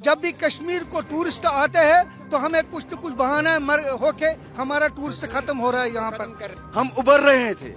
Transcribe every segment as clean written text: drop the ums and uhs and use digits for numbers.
जब भी कश्मीर को टूरिस्ट आते हैं तो हमें कुछ न कुछ बहाना होके हमारा टूरिस्ट खत्म हो रहा है यहाँ पर। हम उबर रहे थे,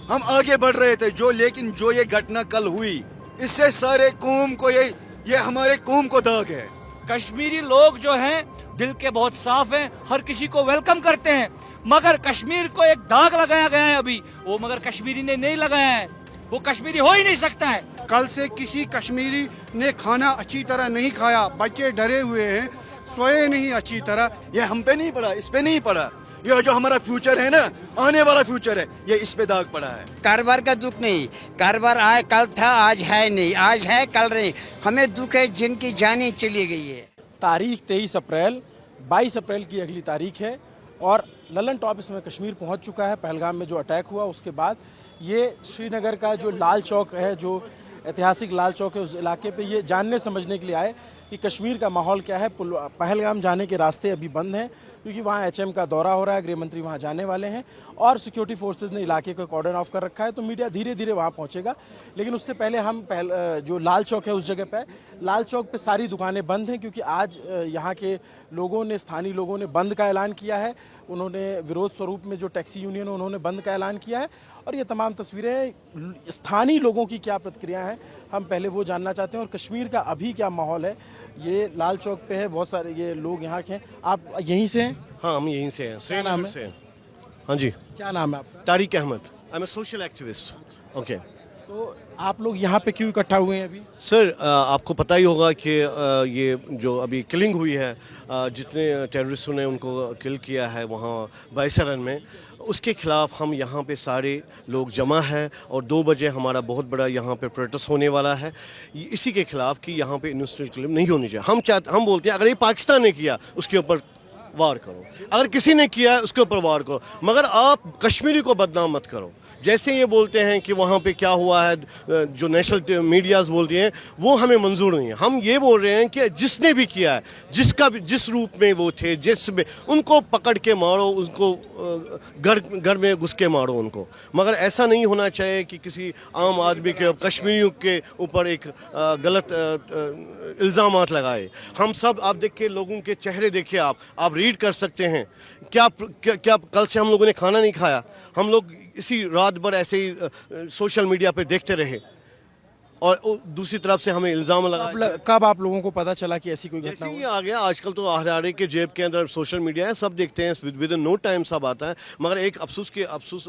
हम आगे बढ़ रहे थे, लेकिन जो ये घटना कल हुई, इससे सारे कौम को ये हमारे कौम को दाग है। कश्मीरी लोग जो हैं दिल के बहुत साफ हैं, हर किसी को वेलकम करते हैं, मगर कश्मीर को एक दाग लगाया गया है अभी, वो मगर कश्मीरी ने नहीं लगाया है, वो कश्मीरी हो ही नहीं सकता है। कल से किसी कश्मीरी ने खाना अच्छी तरह नहीं खाया, बच्चे डरे हुए हैं, सोए नहीं अच्छी तरह। ये हम पे नहीं पड़ा, इस पे नहीं पड़ा, ये जो हमारा फ्यूचर है ना, आने वाला फ्यूचर है, ये इस पे दाग पड़ा है। कारोबार का दुख नहीं, कारोबार आए कल था, आज है नहीं, आज है कल नहीं, हमें दुख है जिनकी जानें चली गई है। तारीख 23 अप्रैल, 22 अप्रैल की अगली तारीख है और ललन टॉप इस समय कश्मीर पहुंच चुका है। पहलगाम में जो अटैक हुआ उसके बाद ये श्रीनगर का जो लाल चौक है, जो ऐतिहासिक लाल चौक है, उस इलाके पे ये जानने समझने के लिए आए कि कश्मीर का माहौल क्या है। पहलगाम जाने के रास्ते अभी बंद हैं क्योंकि वहाँ HM का दौरा हो रहा है, गृह मंत्री वहाँ जाने वाले हैं और सिक्योरिटी फोर्सेज ने इलाके को कॉर्डन ऑफ कर रखा है, तो मीडिया धीरे धीरे वहाँ पहुँचेगा। लेकिन उससे पहले हम जो लाल चौक है उस जगह पे, लाल चौक पे सारी दुकानें बंद हैं क्योंकि आज यहाँ के लोगों ने, स्थानीय लोगों ने बंद का ऐलान किया है। उन्होंने विरोध स्वरूप में जो टैक्सी यूनियन है उन्होंने बंद का ऐलान किया है और ये तमाम तस्वीरें स्थानीय लोगों की क्या प्रतिक्रिया है हम पहले वो जानना चाहते हैं। और कश्मीर का अभी क्या माहौल है, ये लाल चौक पे है, बहुत सारे ये लोग यहाँ के हैं। आप यहीं से हैं? हाँ, हम यहीं से हैं, क्या नाम है? हाँ जी। क्या नाम है आपका? Tariq Ahmad, I am a social activist. Okay, तो आप लोग यहाँ पे क्यों इकट्ठा हुए हैं अभी? सर आपको पता ही होगा कि ये जो अभी किलिंग हुई है, जितने टेररिस्टों ने उनको किल किया है वहाँ बाइसरन में, उसके खिलाफ हम यहाँ पे सारे लोग जमा हैं और 2 बजे हमारा बहुत बड़ा यहाँ पे प्रोटेस्ट होने वाला है इसी के खिलाफ कि यहाँ पे इंडस्ट्रियल किलिंग नहीं होनी चाहिए। हम बोलते हैं अगर ये पाकिस्तान ने किया उसके ऊपर वार करो, अगर किसी ने किया है उसके ऊपर वार करो, मगर आप कश्मीरी को बदनाम मत करो। जैसे ये बोलते हैं कि वहाँ पे क्या हुआ है, जो नेशनल मीडियाज़ बोलती हैं, वो हमें मंजूर नहीं है। हम ये बोल रहे हैं कि जिसने भी किया है, जिसका भी जिस रूप में वो थे, जिसमें उनको पकड़ के मारो, उनको घर में घुस के मारो उनको, मगर ऐसा नहीं होना चाहिए कि किसी आम आदमी के, कश्मीरियों के ऊपर एक गलत इल्ज़ामात लगाए। हम सब, आप देखिए लोगों के चेहरे देखिए, आप रीड कर सकते हैं। क्या कल से हम लोगों ने खाना नहीं खाया, हम लोग इसी रात भर ऐसे ही सोशल मीडिया पे देखते रहे और दूसरी तरफ से हमें इल्ज़ाम लगा। कब आप लोगों को पता चला कि ऐसी कोई घटना जैसे ही आ गया, आजकल तो हर के जेब के अंदर सोशल मीडिया है, सब देखते हैं, विद इन नो टाइम सब आता है। मगर एक अफसोस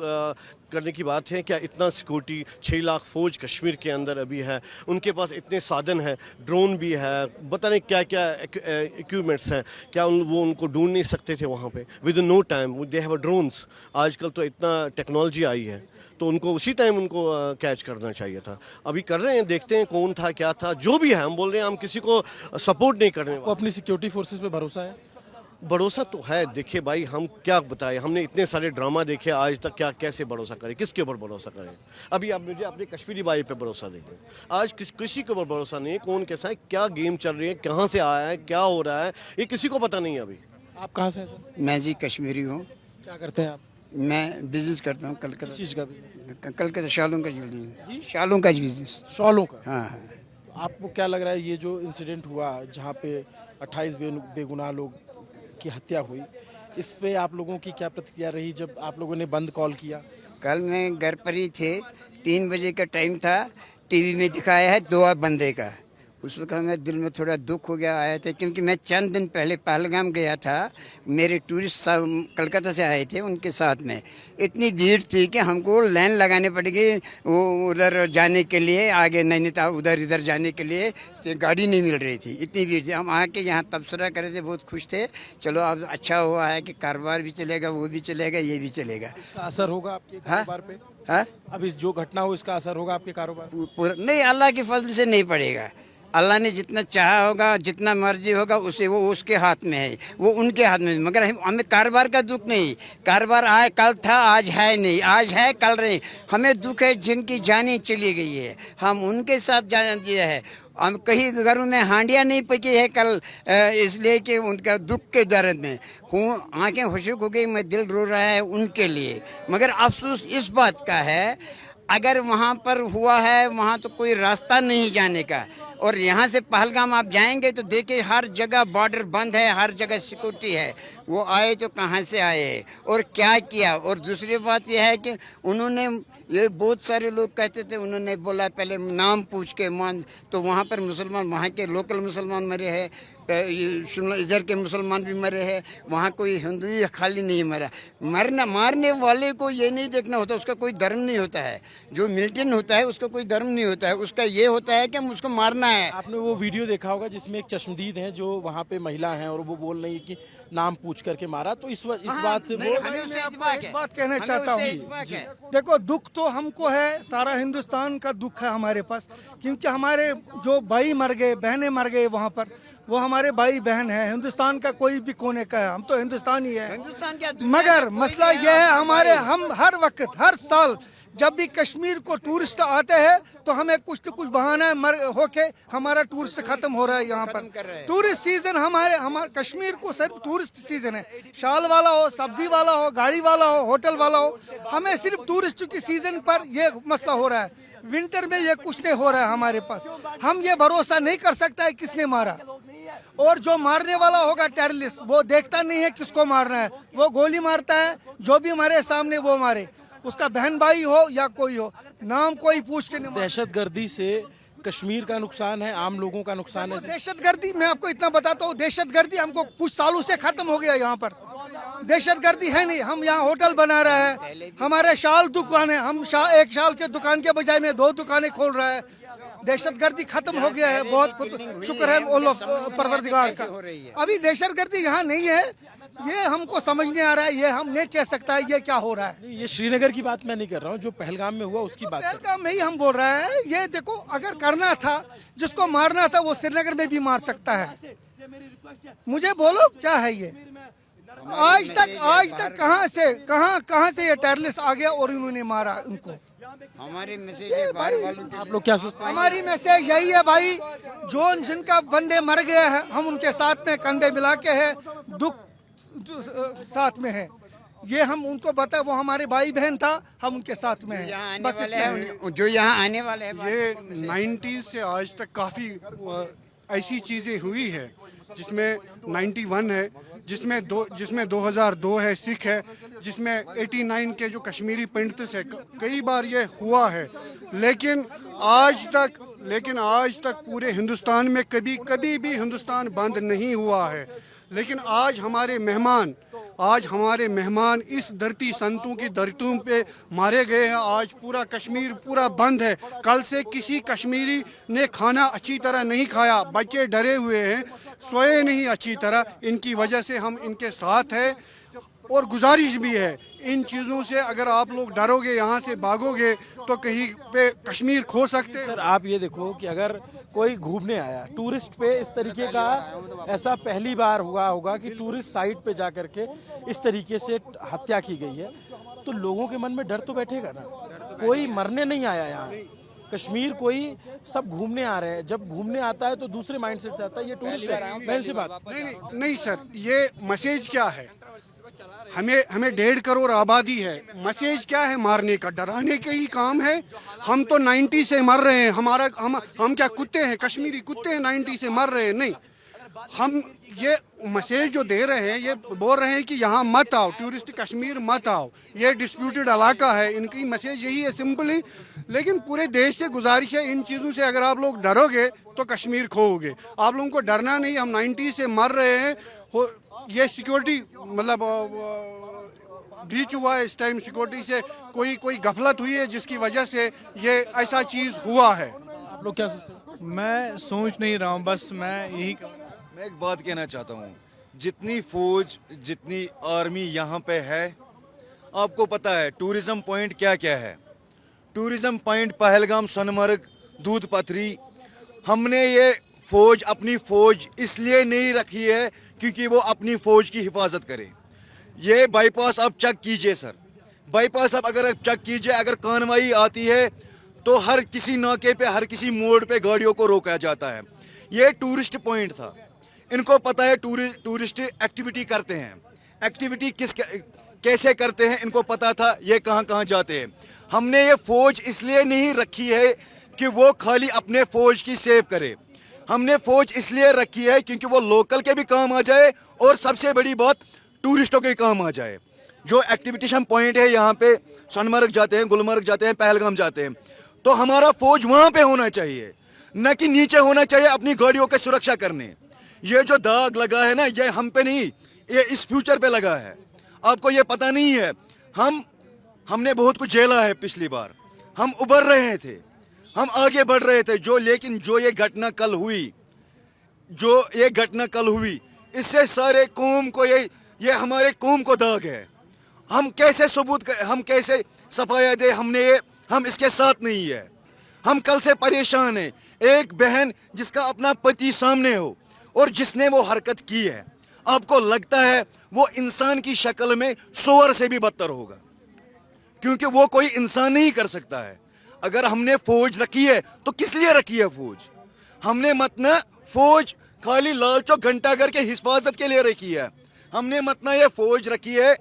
करने की बात है, क्या इतना सिक्योरिटी 6 लाख फौज कश्मीर के अंदर अभी है, उनके पास इतने साधन हैं, ड्रोन भी है, पता नहीं क्या क्या इक्विपमेंट्स हैं, क्या वो उनको ढूंढ नहीं सकते थे वहाँ पे within no time? They have drones. आजकल तो इतना टेक्नोलॉजी आई है, तो उनको उसी टाइम उनको कैच करना चाहिए था। अभी कर रहे हैं, देखते हैं कौन था क्या था, जो भी है। हम बोल रहे हैं हम किसी को सपोर्ट नहीं करने वाले। अपनी सिक्योरिटी फोर्सेस पे भरोसा है? भरोसा तो है। देखिए भाई, हम क्या बताएं, हमने इतने सारे ड्रामा देखे आज तक, क्या कैसे भरोसा करें, किसके ऊपर भरोसा करें? अभी आप मुझे अपने कश्मीरी भाई पे भरोसा देंगे, आज किसी के ऊपर भरोसा नहीं है। कौन कैसा है, क्या गेम चल रही है, कहाँ से आया है, क्या हो रहा है, ये किसी को पता नहीं है अभी। आप कहाँ से हैं सर? मैं जी कश्मीरी हूँ। क्या करते हैं आप? मैं बिजनेस करता हूँ कलकत्ता। किस चीज़ का बिजनेस? कलकत्ता शालों का ज्वेलरी, शालों का बिजनेस। शॉलों का? हाँ हाँ। आपको क्या लग रहा है, ये जो इंसिडेंट हुआ जहाँ पे 28 बेगुनाह लोग की हत्या हुई, इस पे आप लोगों की क्या प्रतिक्रिया रही जब आप लोगों ने बंद कॉल किया? कल मैं घर पर ही थे, 3 बजे का टाइम था, टीवी में दिखाया है 2 बंदे का। उस वक्त हमें दिल में थोड़ा दुख हो गया, आया था क्योंकि मैं चंद दिन पहले पहलगाम गया था, मेरे टूरिस्ट कलकत्ता से आए थे, उनके साथ में इतनी भीड़ थी कि हमको लाइन लगाने पड़ेगी वो उधर जाने के लिए, आगे नैनीताल उधर इधर जाने के लिए, तो गाड़ी नहीं मिल रही थी, इतनी भीड़ थी। हम आके यहाँ तबसरा करे थे, बहुत खुश थे। चलो अब अच्छा हुआ है कि कारोबार भी चलेगा, वो भी चलेगा, ये भी चलेगा। इसका असर होगा आपके कारोबार पे? हाँ, अब इस जो घटना हो इसका असर होगा आपके कारोबार? नहीं, अल्लाह के फजल से नहीं पड़ेगा। अल्लाह ने जितना चाहा होगा, जितना मर्जी होगा, उसे वो उसके हाथ में है, वो उनके हाथ में। मगर हमें कारोबार का दुख नहीं, कारोबार आए कल था, आज है नहीं, आज है कल नहीं। हमें दुख है जिनकी जानें चली गई है, हम उनके साथ जान दिया है। हम कहीं घरों में हांडियाँ नहीं पकी है कल, इसलिए कि उनका दुख के दर्द में हूँ, आँखें खुशक हो गई, मैं दिल रो रहा है उनके लिए। मगर अफसोस इस बात का है, अगर वहाँ पर हुआ है, वहाँ तो कोई रास्ता नहीं जाने का, और यहाँ से पहलगाम आप जाएंगे तो देखिए हर जगह बॉर्डर बंद है, हर जगह सिक्योरिटी है। वो आए तो कहाँ से आए और क्या किया। और दूसरी बात यह है कि उन्होंने, ये बहुत सारे लोग कहते थे, उन्होंने बोला पहले नाम पूछ के मान, तो वहाँ पर मुसलमान, वहाँ के लोकल मुसलमान मरे हैं, इधर के मुसलमान भी मरे हैं, वहाँ कोई हिंदू ही खाली नहीं मरा। मारने वाले को ये नहीं देखना होता, उसका कोई धर्म नहीं होता है। जो मिलिटेंट होता है उसका कोई धर्म नहीं होता है, उसका ये होता है कि हम उसको मारना है। आपने वो वीडियो देखा होगा जिसमें एक चश्मदीद है जो वहाँ पे महिला हैं और वो बोल रही है कि नाम पूछ करके मारा, तो इस बात से नहीं, वो हमें मैं उससे आपको इत्तेफाक एक है। बात कहना हमें चाहता उससे हूँ। इत्तेफाक है। देखो, दुख तो हमको है, सारा हिंदुस्तान का दुख है हमारे पास, क्योंकि हमारे जो भाई मर गए, बहनें मर गए वहाँ पर, वो हमारे भाई बहन है। हिंदुस्तान का कोई भी कोने का है, हम तो हिंदुस्तानी है। हिंदुस्तान क्या, दुनिया मगर में कोई मसला भी यह है, हम हमारे हम हर वक्त, हर साल जब भी कश्मीर को टूरिस्ट आते हैं तो हमें कुछ न कुछ बहाना होके हमारा टूरिस्ट खत्म हो रहा है यहाँ खत्म कर रहे पर। हैं। टूरिस्ट सीजन हमारे कश्मीर को सिर्फ टूरिस्ट सीजन है। शाल वाला हो, सब्जी वाला हो, गाड़ी वाला हो, होटल वाला हो, हमें सिर्फ टूरिस्ट की सीजन पर ये मसला हो रहा है। विंटर में ये कुछ नहीं हो रहा है हमारे पास। हम ये भरोसा नहीं कर सकता है किसने मारा, और जो मारने वाला होगा टेररिस्ट, वो देखता नहीं है किसको मारना है, वो गोली मारता है, जो भी मारे सामने वो मारे, उसका बहन भाई हो या कोई हो, नाम कोई पूछ के नहीं मारता। दहशतगर्दी से कश्मीर का नुकसान है, आम लोगों का नुकसान है। दहशतगर्दी, मैं आपको इतना बताता हूँ, दहशतगर्दी हमको कुछ सालों से खत्म हो गया। यहाँ पर दहशतगर्दी है नहीं। हम यहाँ होटल बना रहे हैं, हमारे शाल दुकान है, हम एक शाल के दुकान के बजाय में 2 दुकानें खोल रहे हैं। दहशतगर्दी खत्म हो गया है, बहुत शुक्र है परवरदिगार का। अभी दहशतगर्दी यहाँ नहीं है, ये हमको समझ नहीं आ रहा है, ये हम नहीं कह सकता है ये क्या हो रहा है। ये श्रीनगर की बात मैं नहीं कर रहा हूँ, जो पहलगाम में हुआ उसकी बात कर रहा पहलगाम में ही हम बोल रहे हैं। ये देखो, अगर करना था, जिसको मारना था वो श्रीनगर में भी मार सकता है। मुझे बोलो क्या है ये? आज तक कहाँ से ये टेररिस्ट आ गया और इन्होंने मारा उनको? हमारे मैसेज है बाहर वालों के हूँ। आप लोग क्या सोचते हैं? हमारी मैसेज यही है भाई, जो जिनका बंदे मर गए हैं, हम उनके साथ में कंधे मिला के है, दुख साथ में है। ये हम उनको बता, वो हमारे भाई बहन था, हम उनके साथ में यहाँ हैं। आने बस वाले इतना हैं, ही। जो यहाँ आने वाले हैं। ये 90s से आज तक काफ़ी ऐसी चीज़ें हुई है जिसमें 91 है, जिसमें 2002 है, सिख है, जिसमें 89 के जो कश्मीरी पंडित है, कई बार ये हुआ है। लेकिन आज तक पूरे हिंदुस्तान में कभी भी हिंदुस्तान बंद नहीं हुआ है। लेकिन आज हमारे मेहमान इस धरती, संतों की धरतियों पे मारे गए हैं। आज पूरा कश्मीर पूरा बंद है। कल से किसी कश्मीरी ने खाना अच्छी तरह नहीं खाया, बच्चे डरे हुए हैं, सोए नहीं अच्छी तरह। इनकी वजह से हम इनके साथ हैं। और गुजारिश भी है, इन चीज़ों से अगर आप लोग डरोगे, यहाँ से भागोगे, तो कहीं पे कश्मीर खो सकते हैं। सर आप ये देखो कि अगर कोई घूमने आया टूरिस्ट पे, इस तरीके का ऐसा पहली बार हुआ होगा कि टूरिस्ट साइट पे जा करके इस तरीके से हत्या की गई है, तो लोगों के मन में डर तो बैठेगा ना। कोई मरने नहीं आया यहाँ कश्मीर, कोई सब घूमने आ रहे हैं। जब घूमने आता है तो दूसरे माइंडसेट से आता है, ये टूरिस्ट है। बहन से बात नहीं सर, ये मैसेज क्या है? हमें 1.5 करोड़ आबादी है, मैसेज क्या है? मारने का, डराने का ही काम है। हम तो 90 से मर रहे हैं, हम क्या कुत्ते हैं? कश्मीरी कुत्ते हैं 90 से मर रहे हैं? नहीं, हम ये मैसेज जो दे रहे हैं, ये बोल रहे हैं कि यहाँ मत आओ, टूरिस्ट कश्मीर मत आओ, ये डिस्प्यूटेड इलाका है। इनकी मैसेज यही है सिंपली। लेकिन पूरे देश से गुजारिश है, इन चीज़ों से अगर आप लोग डरोगे तो कश्मीर खोओगे। आप लोगों को डरना नहीं। हम 90 से मर रहे हैं। ये सिक्योरिटी मतलब ब्रीच हुआ है, इस टाइम सिक्योरिटी से कोई गफलत हुई है जिसकी वजह से ये ऐसा चीज़ हुआ है। आप लोग क्या सोचते हैं? मैं सोच नहीं रहा हूँ, बस मैं यही मैं एक बात कहना चाहता हूँ, जितनी फौज, जितनी आर्मी यहाँ पे है, आपको पता है टूरिज्म पॉइंट क्या क्या है। टूरिज्म पॉइंट पहलगाम, सोनमर्ग, दूध पथरी। हमने ये फौज, अपनी फौज इसलिए नहीं रखी है क्योंकि वो अपनी फौज की हिफाजत करे। ये बाईपास आप चेक कीजिए सर, बाईपास आप अगर चेक कीजिए, अगर कार्रवाई आती है तो हर किसी नाके पे, हर किसी मोड़ पे गाड़ियों को रोका जाता है। ये टूरिस्ट पॉइंट था, इनको पता है टूरिस्ट एक्टिविटी करते हैं, एक्टिविटी कैसे करते हैं इनको पता था, ये कहाँ कहाँ जाते हैं। हमने ये फौज इसलिए नहीं रखी है कि वो खाली अपने फौज की सेव करे, हमने फौज इसलिए रखी है क्योंकि वो लोकल के भी काम आ जाए और सबसे बड़ी बात टूरिस्टों के काम आ जाए। जो एक्टिविटेशन पॉइंट है यहाँ पे, सोनमर्ग जाते हैं, गुलमर्ग जाते हैं, पहलगाम जाते हैं, तो हमारा फौज वहाँ पे होना चाहिए, न कि नीचे होना चाहिए अपनी गाड़ियों की सुरक्षा करने। ये जो दाग लगा है ना, ये हम पे नहीं, ये इस फ्यूचर पे लगा है। आपको ये पता नहीं है, हमने बहुत कुछ झेला है पिछली बार, हम उभर रहे थे, हम आगे बढ़ रहे थे। लेकिन जो ये घटना कल हुई, इससे सारे कौम को ये हमारे कौम को दाग है। हम कैसे हम कैसे सफाया दे, हम इसके साथ नहीं है। हम कल से परेशान हैं। एक बहन जिसका अपना पति सामने हो और जिसने वो हरकत की है, आपको लगता है वो इंसान की शक्ल में सूअर से भी बदतर होगा, क्योंकि वो कोई इंसान नहीं कर सकता है। अगर हमने फौज रखी है तो किस लिए रखी है फौज? हमने मत ना फौज खाली लाल चौक घंटाघर के हिफाजत के लिए रखी है। हमने मत ना ये फौज रखी है,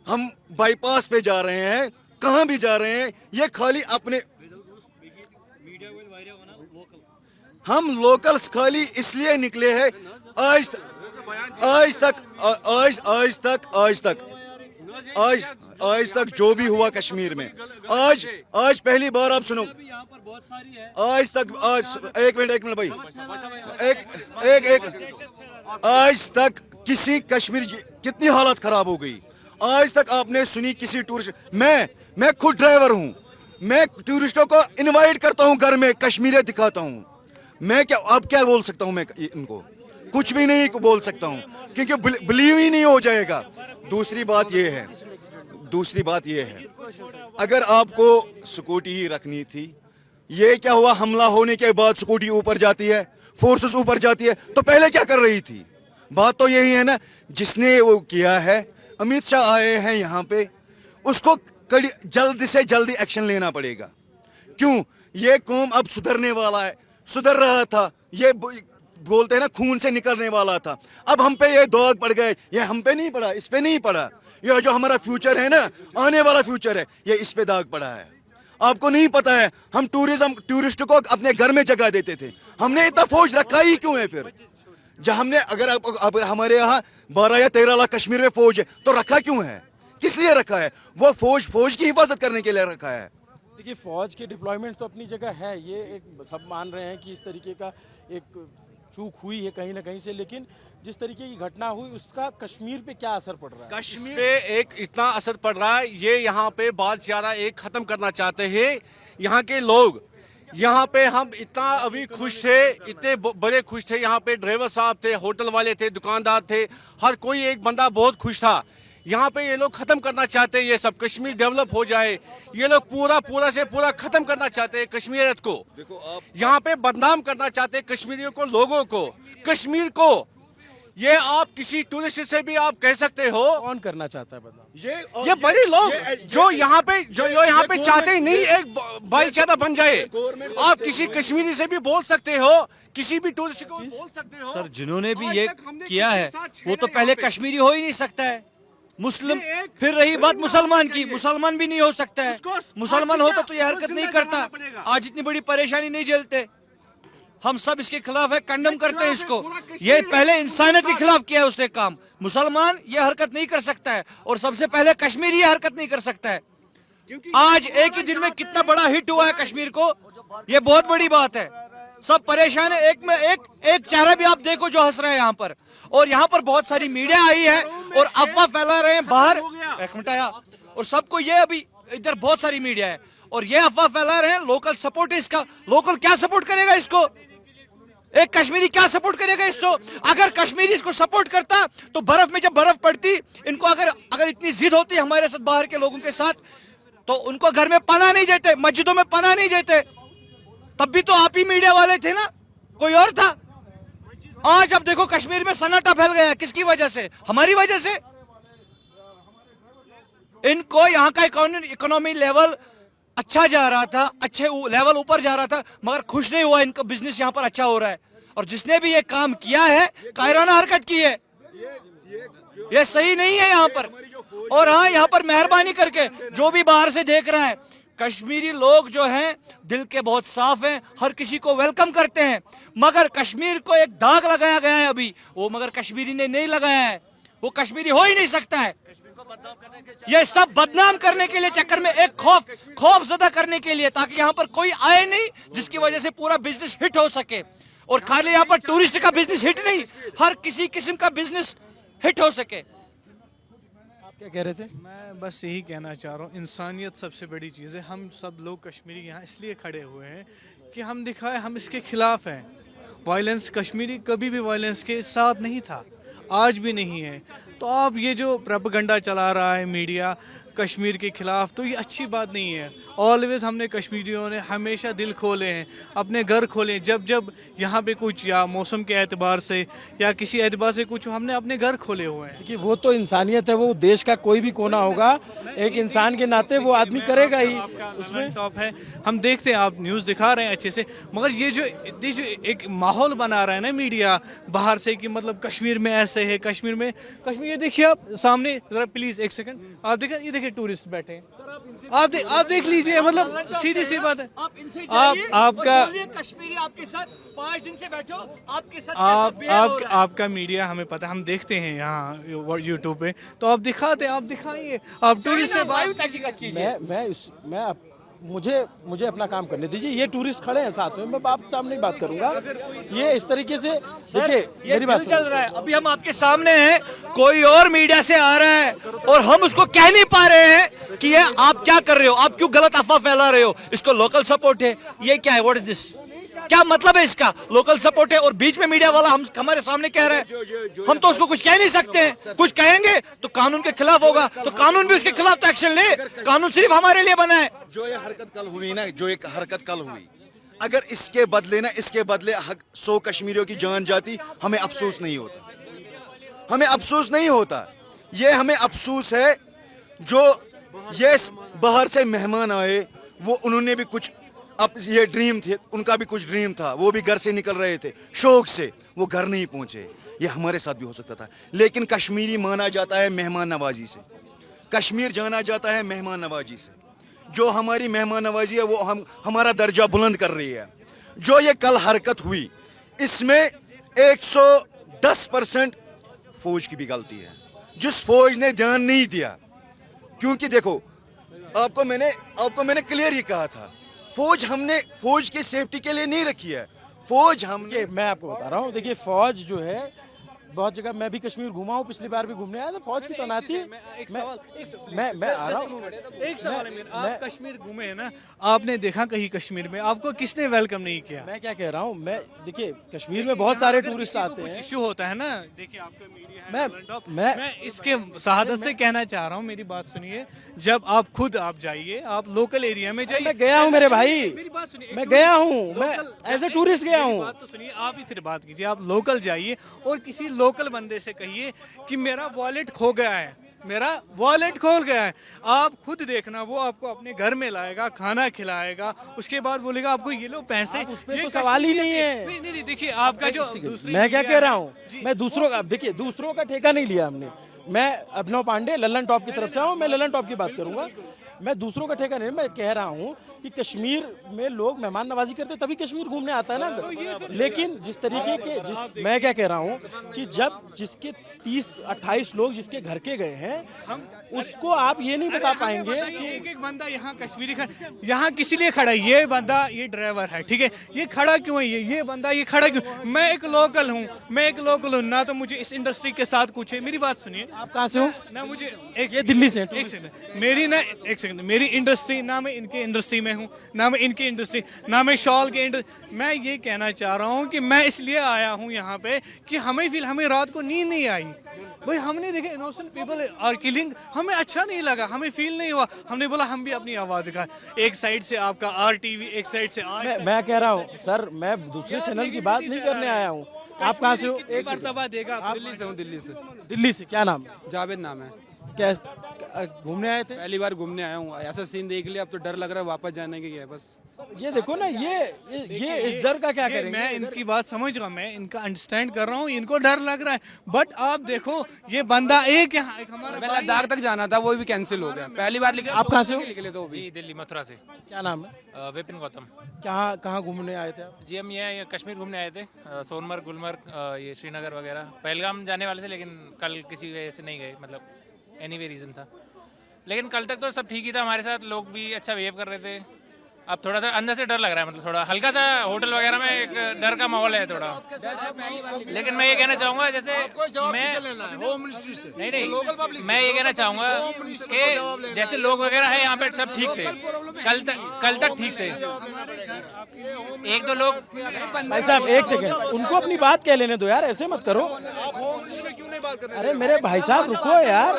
हम बाईपास पे जा रहे हैं, कहाँ भी जा रहे हैं, ये खाली अपने हम लोकल्स खाली इसलिए निकले हैं। आज तक जो भी हुआ कश्मीर में, आज पहली बार आप सुनो, एक मिनट भाई, आज तक किसी कश्मीर कितनी हालत खराब हो गई, आज तक आपने सुनी किसी टूरिस्ट? मैं खुद ड्राइवर हूं, मैं टूरिस्टों को इनवाइट करता हूं, घर में कश्मीरें दिखाता हूं। मैं क्या बोल सकता हूं? मैं इनको कुछ भी नहीं बोल सकता हूं, क्योंकि बिलीव ही नहीं हो जाएगा। दूसरी बात यह है, अगर आपको स्कूटी ही रखनी थी, ये क्या हुआ, हमला होने के बाद स्कूटी ऊपर जाती है, फोर्सेस ऊपर जाती है, तो पहले क्या कर रही थी? बात तो यही है ना, जिसने वो किया है, अमित शाह आए हैं यहाँ पे, उसको जल्द से जल्दी एक्शन लेना पड़ेगा। क्यों? ये कौम अब सुधर रहा था, ये बोलते हैं ना खून से निकलने वाला था, अब हम पे ये दाग पड़ गए। ये हम पे नहीं पड़ा, इस पे नहीं पड़ा, ये जो हमारा फ्यूचर है ना, आने वाला फ्यूचर है, ये इस पे दाग पड़ा है। आपको नहीं पता है, हम टूरिस्ट को अपने घर में जगह देते थे, हमने इतना फौज रखा ही क्यों है फिर? जब हमने अब हमारे यहाँ 12 या 13 लाख कश्मीर में फौज है, तो रखा क्यों है? किस लिए रखा है? वो फौज की हिफाजत करने के लिए रखा है। देखिए, फौज की डिप्लॉयमेंट तो अपनी जगह है, ये एक सब मान रहे हैं कि इस तरीके का एक चूक हुई है कहीं ना कहीं से, लेकिन जिस तरीके की घटना हुई उसका कश्मीर पे क्या असर पड़ रहा है? कश्मीर पे एक इतना असर पड़ रहा है, ये यहाँ पे बात ज्यादा एक खत्म करना चाहते हैं यहाँ के लोग। यहाँ पे हम इतना अभी खुश थे, इतने बड़े खुश थे, यहाँ पे ड्राइवर साहब थे, होटल वाले थे, दुकानदार थे, हर कोई एक बंदा बहुत खुश था। यहाँ पे ये लोग खत्म करना चाहते हैं, ये सब कश्मीर डेवलप हो जाए, ये लोग पूरा से पूरा खत्म करना चाहते हैं कश्मीरियत को। देखो, आप यहाँ पे बदनाम करना चाहते हैं कश्मीरियों को, लोगों को, कश्मीर को। ये आप किसी टूरिस्ट से भी आप कह सकते हो। कौन करना चाहता है बदनाम? ये बड़े लोग जो यहाँ पे चाहते ही नहीं एक भाईचारा बन जाए। आप किसी कश्मीरी से भी बोल सकते हो, किसी भी टूरिस्ट को बोल सकते हो। सर, जिन्होंने भी ये किया है वो तो पहले कश्मीरी हो ही नहीं सकता है, मुस्लिम। फिर रही बात मुसलमान की, मुसलमान भी नहीं हो सकता है। मुसलमान होता तो ये हरकत नहीं करता, आज इतनी बड़ी परेशानी नहीं झेलते। हम सब इसके खिलाफ है, कंडम करते हैं इसको। ये पहले इंसानियत के खिलाफ किया है उसने काम। मुसलमान ये हरकत नहीं कर सकता है, और सबसे पहले कश्मीरी ये हरकत नहीं कर सकता है। आज एक ही दिन में कितना बड़ा हिट हुआ है कश्मीर को, ये बहुत बड़ी बात है। सब परेशान है, एक चेहरा भी आप देखो जो हंस रहा है यहाँ पर। और यहाँ पर बहुत सारी मीडिया आई है और अफवाह फैला रहे हैं बाहर, एक मिनट आया, और सबको ये अभी इधर बहुत सारी मीडिया है और ये अफवाह फैला रहे हैं लोकल सपोर्ट है इसका। लोकल क्या सपोर्ट करेगा इसको? एक कश्मीरी क्या सपोर्ट करेगा इसको? अगर कश्मीरी इसको सपोर्ट करता तो बर्फ में जब बर्फ पड़ती, इनको अगर इतनी जिद होती हमारे साथ, बाहर के लोगों के साथ, तो उनको घर में पनाह नहीं देते, मस्जिदों में पनाह नहीं देते। तब भी तो आप ही मीडिया वाले थे ना, कोई और था? आज अब देखो कश्मीर में सन्नाटा फैल गया, किसकी वजह से? हमारी वजह से। इनको यहाँ का इकोनॉमी लेवल अच्छा जा रहा था, अच्छे लेवल ऊपर जा रहा था, मगर खुश नहीं हुआ। इनका बिजनेस यहाँ पर अच्छा हो रहा है, और जिसने भी ये काम किया है कायराना हरकत की है, ये सही नहीं है यहाँ पर। और हाँ, यहाँ पर मेहरबानी करके जो भी बाहर से देख रहा है, कश्मीरी लोग जो हैं दिल के बहुत साफ हैं, हर किसी को वेलकम करते हैं, मगर कश्मीर को एक दाग लगाया गया है अभी, वो मगर कश्मीरी ने नहीं लगाया है, वो कश्मीरी हो ही नहीं सकता है। ये सब बदनाम करने के लिए चक्कर में, एक खौफ ज़दा करने के लिए, ताकि यहाँ पर कोई आए नहीं जिसकी वजह से पूरा बिजनेस हिट हो सके। और खाली यहाँ पर टूरिस्ट का बिजनेस हिट नहीं, हर किसी किस्म का बिजनेस हिट हो सके। आप क्या कह रहे थे? मैं बस यही कहना चाह रहा हूँ, इंसानियत सबसे बड़ी चीज़ है। हम सब लोग कश्मीरी यहाँ इसलिए खड़े हुए हैं कि हम दिखाए हम इसके खिलाफ हैं। वायलेंस, कश्मीरी कभी भी वायलेंस के साथ नहीं था, आज भी नहीं है। तो आप ये जो प्रोपेगेंडा चला रहा है मीडिया कश्मीर के खिलाफ, तो ये अच्छी बात नहीं है। ऑलवेज हमने कश्मीरियों ने हमेशा दिल खोले हैं, अपने घर खोले। जब जब यहाँ पे कुछ, या मौसम के एतबार से या किसी एतबार से कुछ, हमने अपने घर खोले हुए हैं। कि वो तो इंसानियत है, वो देश का कोई भी कोना होगा, एक इंसान के नाते वो आदमी करेगा ही। उसमें टॉप है, हम देखते हैं, आप न्यूज़ दिखा रहे हैं अच्छे से, मगर ये जो एक माहौल बना रहा है ना मीडिया बाहर से, कि मतलब कश्मीर में ऐसे है, कश्मीर ये देखिए आप सामने जरा प्लीज एक सेकंड, आप देखिए, ये देखिए टूरिस्ट बैठे हैं, आप देख लीजिए, मतलब सीधी सी बात है। आप इनसे आपका कश्मीरी आपके साथ 5 दिन से बैठो, आपके साथ कैसा बिहेव हो रहा है? आपका मीडिया हमें पता है, हम देखते हैं यहाँ यूट्यूब पे, तो आप दिखाते हैं, आप दिखाइए, आप टूरिस्ट से लाइव तहकीकात कीजिए। मुझे अपना काम करने दीजिए। ये टूरिस्ट खड़े हैं साथ में, मैं आपके सामने नहीं बात करूंगा। ये इस तरीके से देखिए, मेरी बात चल रहा है, अभी हम आपके सामने हैं, कोई और मीडिया से आ रहा है और हम उसको कह नहीं पा रहे हैं कि ये आप क्या कर रहे हो, आप क्यों गलत अफवाह फैला रहे हो, इसको लोकल सपोर्ट है, ये क्या है, व्हाट इज दिस, क्या मतलब है इसका? लोकल सपोर्ट है और बीच में मीडिया वाला हमारे सामने कह रहा है, हम तो उसको कुछ कह नहीं सकते हैं। कुछ कहेंगे तो कानून के खिलाफ होगा, तो कानून भी उसके खिलाफ तो एक्शन ले। कानून सिर्फ हमारे लिए बना है। जो ये हरकत कल हुई ना, जो एक हरकत कल हुई, अगर इसके बदले 100 कश्मीरियों की जान जाती, हमें अफसोस नहीं होता, हमें अफसोस नहीं होता। ये हमें अफसोस है जो ये बाहर से मेहमान आए, वो उन्होंने भी कुछ, अब ये ड्रीम थे, उनका भी कुछ ड्रीम था, वो भी घर से निकल रहे थे शौक से, वो घर नहीं पहुंचे। ये हमारे साथ भी हो सकता था, लेकिन कश्मीरी माना जाता है मेहमान नवाजी से, कश्मीर जाना जाता है मेहमान नवाजी से। जो हमारी मेहमान नवाजी है वो हमारा दर्जा बुलंद कर रही है। जो ये कल हरकत हुई, इसमें 110% फौज की भी गलती है, जिस फौज ने ध्यान नहीं दिया। क्योंकि देखो, आपको मैंने क्लियर ही कहा था, हमने फौज की सेफ्टी के लिए नहीं रखी है, फौज हमने, मैं आपको बता रहा हूँ, देखिए फौज जो है बहुत जगह, मैं भी कश्मीर घूमा हूँ, पिछली बार भी घूमने आया था, फौज की तैनाती है। मैं आ रहा हूँ, एक सवाल है मेरा, आप कश्मीर घूमे हैं ना, आपने देखा कहीं कश्मीर में आपको किसने वेलकम नहीं किया? मैं क्या कह रहा हूँ, मैं देखिए कश्मीर में बहुत सारे टूरिस्ट आते हैं, इश्यू होता है ना, देखिए आपका मीडिया है, मैं इसके शहादत से कहना चाह रहा हूँ, मेरी बात सुनिए, जब आप खुद आप जाइए, आप लोकल एरिया में जाइए। मैं गया हूँ मेरे भाई, मेरी बात सुनिए, मैं गया हूँ, मैं एज ए टूरिस्ट गया हूँ। बात तो सुनिए, आप ही फिर बात कीजिए, आप लोकल जाइए और किसी लोकल बंदे से कहिए कि मेरा वॉलेट खो गया है, मेरा वॉलेट खोल गया है। आप खुद देखना, वो आपको अपने घर में लाएगा, खाना खिलाएगा, उसके बाद बोलेगा आपको ये लो पैसे। उस पे तो सवाल ही नहीं है। नहीं, देखिए आपका जो मैं क्या कह रहा हूँ, मैं दूसरों का, देखिए दूसरों का ठेका नहीं लिया हमने। मैं अभिनव पांडे लल्लन टॉप की तरफ से हूँ, मैं लल्लन टॉप की बात करूंगा। मैं दूसरों का ठेका नहीं, मैं कह रहा हूँ कि कश्मीर में लोग मेहमान नवाजी करते तभी कश्मीर घूमने आता है ना। लेकिन जिस तरीके के, मैं क्या कह रहा हूँ कि जिसके 30-28 लोग जिसके घर के गए हैं, उसको आप ये नहीं बता पाएंगे कि एक बंदा यहाँ कश्मीरी यहाँ किसी लिए खड़ा है, ये बंदा, ये ड्राइवर है, ठीक है, ये खड़ा क्यों है, ये बंदा ये खड़ा क्यों? मैं एक लोकल हूँ, ना तो मुझे इस इंडस्ट्री के साथ कुछ है। मेरी बात सुनिए, आप कहाँ से हो? ना मुझे ये दिल्ली से, एक सेकंड, मेरी इंडस्ट्री, ना मैं इनके इंडस्ट्री में हूँ, ना मैं इनकी इंडस्ट्री, ना मैं शॉल के इंडस्ट्री। मैं ये कहना चाह रहा हूँ कि मैं इसलिए आया हूँ यहाँ पे कि हमें रात को नींद नहीं आई भाई। हमने देखे इनोसेंट पीपल आर किलिंग, हमें अच्छा नहीं लगा, हमें फील नहीं हुआ, हमने बोला हम भी अपनी आवाज दिखाएं। एक साइड से आपका RTV, एक साइड से मैं कह रहा हूँ सर, मैं दूसरे चैनल की बात नहीं करने आया हूँ। आप कहाँ से हो? एक मर्तबा देगा। दिल्ली से हूँ, दिल्ली से। दिल्ली से, क्या नाम? जावेद नाम है। क्या घूमने आए थे? पहली बार घूमने आया हूँ, ऐसा सीन देख लिया, अब तो डर लग रहा है वापस जाने के लिए बस। ये देखो ना, ये इस डर का क्या करेंगे? मैं इनकी बात समझ रहा हूँ, मैं इनका अंडरस्टैंड कर रहा हूँ, इनको डर लग रहा है, बट आप देखो ये बंदा एक यहाँ एक हमारा मैं लद्दाख तक जाना था, वो भी कैंसिल हो गया। पहली बार निकले। आप कहाँ से हो? निकले तो जी दिल्ली मथुरा से। क्या नाम है? विपिन गौतम। कहाँ घूमने आए थे आप? जी हम ये कश्मीर घूमने आए थे, सोनमर्ग, गुलमर्ग, ये श्रीनगर वगैरह। पहलगाम जाने वाले थे लेकिन कल किसी वजह से नहीं गए, मतलब एनी वे रीज़न था। लेकिन कल तक तो सब ठीक ही था, हमारे साथ लोग भी अच्छा बिहेव कर रहे थे। अब थोड़ा सा अंदर से डर लग रहा है, मतलब थोड़ा हल्का सा होटल वगैरह में एक डर का माहौल है थोड़ा। लेकिन मैं ये कहना चाहूँगा, जैसे मैं होम मिनिस्ट्री से नहीं, मैं ये कहना चाहूँगा कि जैसे लोग वगैरह है यहाँ पे सब ठीक थे, कल तक ठीक थे। एक दो लोग। भाई साहब एक सेकंड, उनको अपनी बात कह लेने दो यार, ऐसे मत करो। अरे मेरे भाई साहब रुको यार।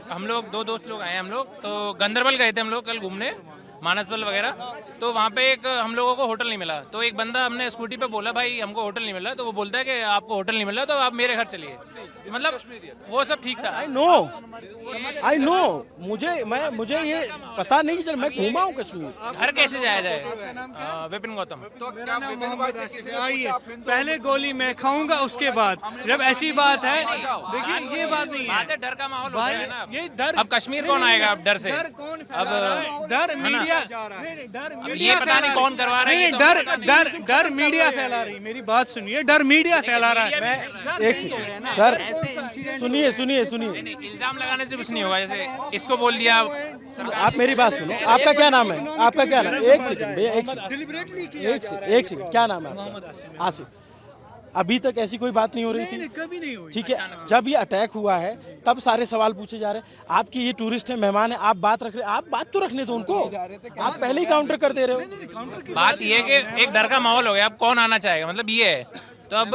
हम लोग दो दोस्त लोग आए, हम लोग तो गंदरबल गए थे हम लोग कल घूमने, मानसबल वगैरह। तो वहाँ पे एक हम लोगों को होटल नहीं मिला, तो एक बंदा हमने स्कूटी पे बोला भाई हमको होटल नहीं मिला, तो वो बोलता है कि आपको होटल नहीं मिला तो आप मेरे घर चलिए। मतलब वो सब ठीक था। आई नो मुझे ये पता नहीं चल, मैं घूमा हूँ कश्मीर। घर कैसे जाया जाए? विपिन गौतम। पहले गोली मैं खाऊंगा, उसके बाद जब ऐसी बात है, देखिए ये बात नहीं है, डर का माहौल हो है ना। ये डर अब कश्मीर कौन आएगा अब डर से? अब डर मीडिया, ये पता नहीं कौन करवा रहा है। डर मीडिया फैला रही। मेरी बात सुनिए, डर मीडिया फैला रहा है। एक सेकंड सर, सुनिए। इल्जाम लगाने से कुछ नहीं होगा, जैसे इसको बोल दिया। आप मेरी बात सुनो, आपका क्या नाम है? आपका क्या नाम? एक सेकंड भैया, एक सेकंड, क्या नाम है आपका? आसिफ। अभी तक ऐसी कोई बात नहीं हो रही थी? कभी नहीं हुई। ठीक है, जब ये अटैक हुआ है तब सारे सवाल पूछे जा रहे हैं। आपकी ये टूरिस्ट है, मेहमान है, आप बात रख रहे हैं, आप बात तो रखने दो उनको, आप पहले ही काउंटर कर दे रहे हो। बात ये है कि एक डर का माहौल हो गया, अब कौन आना चाहेगा, मतलब ये है। तो अब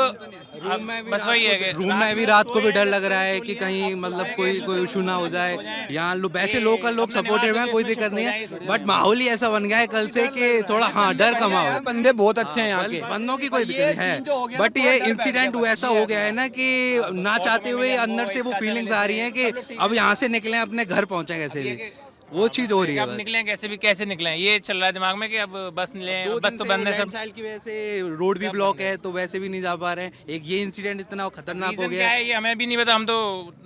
बस वही है कि रूम में भी रात को भी डर लग रहा है कि कहीं मतलब कोई इशू ना हो जाए। यहाँ लोग वैसे लोकल लोग सपोर्टेड हैं, कोई दिक्कत नहीं है, बट माहौल ही ऐसा बन गया है कल से कि थोड़ा डर का माहौल। बंदे बहुत अच्छे हैं यहाँ के, बंदों की कोई दिक्कत है, बट ये इंसिडेंट ऐसा हो गया है ना कि ना चाहते हुए अंदर से वो फीलिंग्स आ रही है कि अब यहाँ से निकले अपने घर पहुँचे कैसे भी, वो चीज हो रही है। अब निकले कैसे निकले, ये चल रहा है दिमाग में कि अब बस बस तो बंद है सब। की वजह से रोड भी ब्लॉक है, तो वैसे भी नहीं जा पा रहे हैं। एक ये इंसिडेंट इतना खतरनाक हो गया है, ये हमें भी नहीं पता, हम तो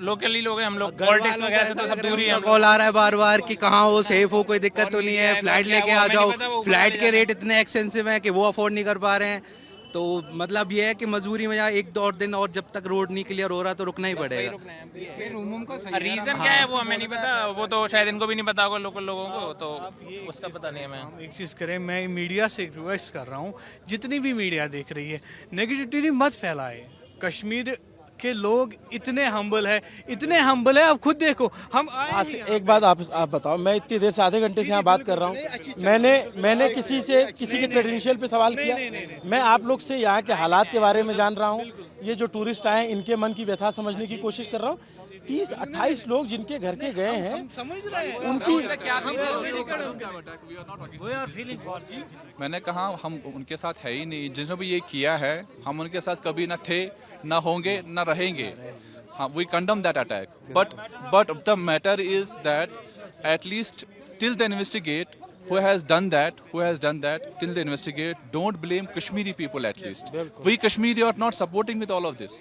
लोकल ही लोग हैं, हम लोग पॉलिटिक्स वगैरह से तो सब दूर ही हैं। कॉल आ रहा है बार बार कि कहाँ हो, सेफ हो, कोई दिक्कत तो नहीं है, फ्लाइट लेके आ जाओ। फ्लाइट के रेट इतने एक्सपेंसिव हैं कि वो अफोर्ड नहीं कर पा रहे हैं। तो मतलब ये है कि मजबूरी में यहाँ एक दो दिन और जब तक रोड नहीं क्लियर हो रहा तो रुकना ही पड़ेगा। रीजन क्या है वो हमें नहीं पता, वो तो शायद इनको भी नहीं पता होगा लोकल लोगों को, तो उसका पता नहीं है। हमें एक चीज़ करें, मैं मीडिया से रिक्वेस्ट कर रहा हूँ, जितनी भी मीडिया देख रही है नेगेटिविटी मत फैलाए। कश्मीर के लोग इतने हम्बल है, आप खुद देखो। हम एक बात आप बताओ, मैं इतनी देर से आधे घंटे से यहाँ बात कर रहा हूँ, मैंने किसी के क्रेडेंशियल पे सवाल किया? मैं आप लोग से यहाँ के हालात के बारे में जान रहा हूँ, ये जो टूरिस्ट आए इनके मन की व्यथा समझने की कोशिश कर रहा हूँ। 30-28 लोग जिनके घर के गए हैं, समझ रहे हैं उनकी मैंने कहा हम उनके साथ है ही नहीं, जिसने भी ये किया है हम उनके साथ कभी ना थे, ना होंगे, ना रहेंगे। हाँ, we condemn that attack, but the matter is that at least till they investigate who has done that, till they investigate, don't blame Kashmiri people at least. We Kashmiri are not supporting with all of this.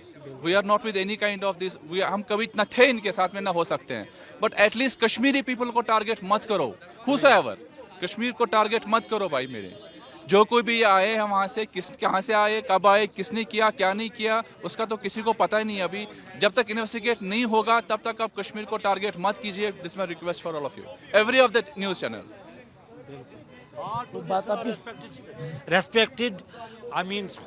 We are not with any kind of this. हम कभी इतना थे इनके साथ में ना हो सकते हैं, but at least Kashmiri people को target मत करो, whosoever, कश्मीर को target मत करो भाई मेरे। जो कोई भी आए हैं वहाँ से, कहाँ से आए, कब आए, किसने किया, क्या नहीं किया, उसका तो किसी को पता ही नहीं। अभी जब तक इन्वेस्टिगेट नहीं होगा तब तक आप कश्मीर को टारगेट मत कीजिए। This my request for all of you, every of the news channel. बात आपकी respected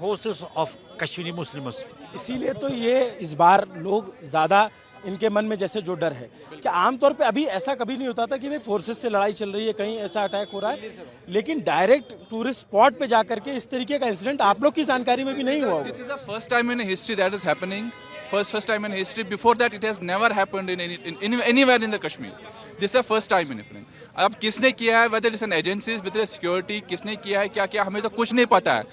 hosts of Kashmiri Muslims. इसीलिए तो ये इस बार लोग ज़्यादा इनके मन में जैसे जो डर है कि आमतौर पे अभी ऐसा कभी नहीं होता था कि भाई फोर्सेस से लड़ाई चल रही है, कहीं ऐसा अटैक हो रहा है, लेकिन डायरेक्ट टूरिस्ट स्पॉट पे जाकर के इस तरीके का इंसिडेंट आप लोग की जानकारी में भी नहीं हुआ। This is the first time in history that is happening, first time in history. Before that it has never happened in anywhere in the Kashmir. This is the first time in happening. अब किसने किया है, whether it's an agencies, whether security, किसने किया है, क्या किया, हमें तो कुछ नहीं पता है।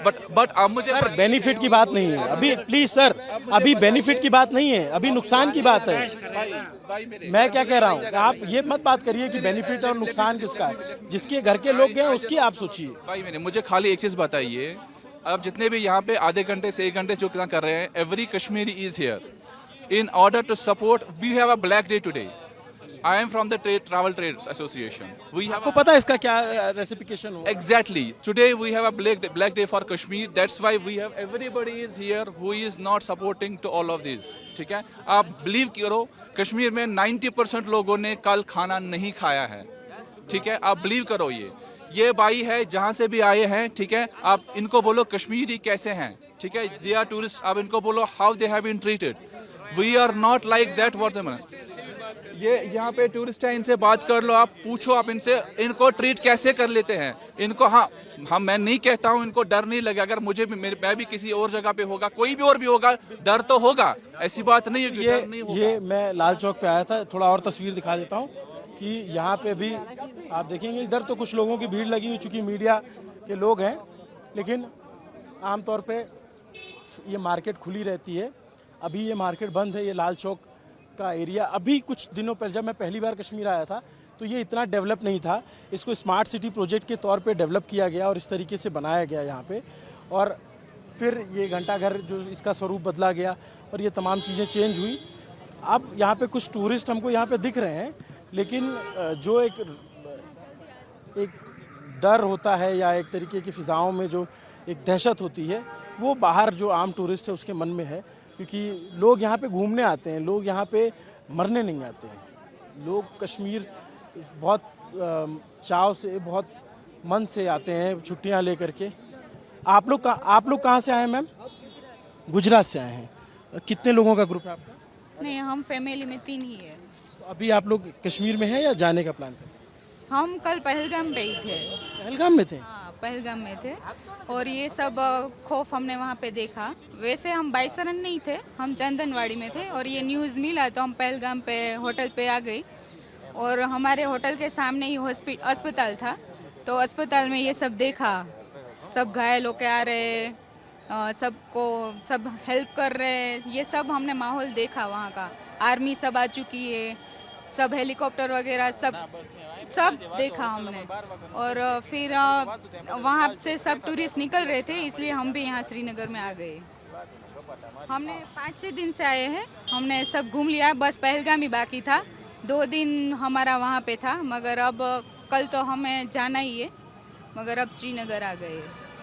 बट अब मुझे सर बेनिफिट की बात नहीं है अभी, प्लीज सर, अभी बेनिफिट की बात नहीं है, अभी नुकसान की बात है। मैं क्या कह रहा हूँ, आप ये मत बात करिए कि बेनिफिट और नुकसान किसका है, जिसके घर के लोग गए उसकी आप सोचिए। भाई मैंने मुझे खाली एक चीज बताइए, अब जितने भी यहाँ पे आधे घंटे से 1 घंटे जो कितना कर रहे हैं, every Kashmiri is here in order to support. We have a black day today. I am from the Travel Trades Association. We have आपको पता है इसका क्या रेसिपिकेशन हो? Exactly. Today we have a black day for Kashmir. That's why we have everybody is here who is not supporting to all of this. ठीक है? आप believe करो, कश्मीर में 90% लोगों ने कल खाना नहीं खाया है। ठीक है? आप believe करो ये भाई है जहाँ से भी आए हैं, ठीक है? आप इनको बोलो कश्मीरी कैसे हैं, ठीक है? They are tourists. आप इनको बोलो how they have been treated. We are not like that. What them? ये यहाँ पे टूरिस्ट है, इनसे बात कर लो, आप पूछो, आप इनसे इनको ट्रीट कैसे कर लेते हैं इनको। हाँ मैं नहीं कहता हूँ इनको डर नहीं लगे, अगर मुझे भी मैं भी किसी और जगह पे होगा, कोई भी और भी होगा, डर तो होगा, ऐसी बात नहीं है कि डर नहीं होगा। ये मैं लाल चौक पे आया था, थोड़ा और तस्वीर दिखा देता हूँ कि यहाँ पे भी आप देखेंगे, इधर तो कुछ लोगों की भीड़ लगी हुई, चूँकि मीडिया के लोग हैं, लेकिन आमतौर पे ये मार्केट खुली रहती है। अभी ये मार्केट बंद है, ये लाल चौक का एरिया। अभी कुछ दिनों पहले जब मैं पहली बार कश्मीर आया था तो ये इतना डेवलप नहीं था, इसको स्मार्ट सिटी प्रोजेक्ट के तौर पे डेवलप किया गया और इस तरीके से बनाया गया यहाँ पे, और फिर ये घंटाघर जो इसका स्वरूप बदला गया और ये तमाम चीज़ें चेंज हुई। अब यहाँ पे कुछ टूरिस्ट हमको यहाँ पे दिख रहे हैं, लेकिन जो एक डर होता है या एक तरीके की फ़िज़ाओं में जो एक दहशत होती है, वो बाहर जो आम टूरिस्ट है उसके मन में है, क्योंकि लोग यहाँ पे घूमने आते हैं, लोग यहाँ पे मरने नहीं आते हैं। लोग कश्मीर बहुत चाव से, बहुत मन से आते हैं छुट्टियाँ लेकर के। आप लोग कहाँ से आए हैं मैम? गुजरात से आए हैं। कितने लोगों का ग्रुप है आपका? नहीं, हम फैमिली में 3 ही है। तो अभी आप लोग कश्मीर में हैं या जाने का प्लान करें? हम कल पहलगाम पे ही थे। पहलगाम में थे? हाँ, पहलगाम में थे, और ये सब खौफ हमने वहाँ पे देखा। वैसे हम बाइसरन नहीं थे, हम चंदनवाड़ी में थे, और ये न्यूज़ मिला तो हम पहलगाम पे होटल पे आ गई, और हमारे होटल के सामने ही अस्पताल था, तो अस्पताल में ये सब देखा, सब घायल होके आ रहे, सबको सब हेल्प कर रहे, ये सब हमने माहौल देखा वहाँ का। आर्मी सब आ चुकी है, सब हेलीकॉप्टर वगैरह सब देखा हमने, और फिर वहाँ से सब टूरिस्ट निकल रहे थे, इसलिए हम भी यहाँ श्रीनगर में आ गए। हमने 5-6 दिन से आए हैं, हमने सब घूम लिया, बस पहलगाम ही बाकी था। 2 दिन हमारा वहाँ पे था, मगर अब कल तो हमें जाना ही है, मगर अब श्रीनगर आ गए।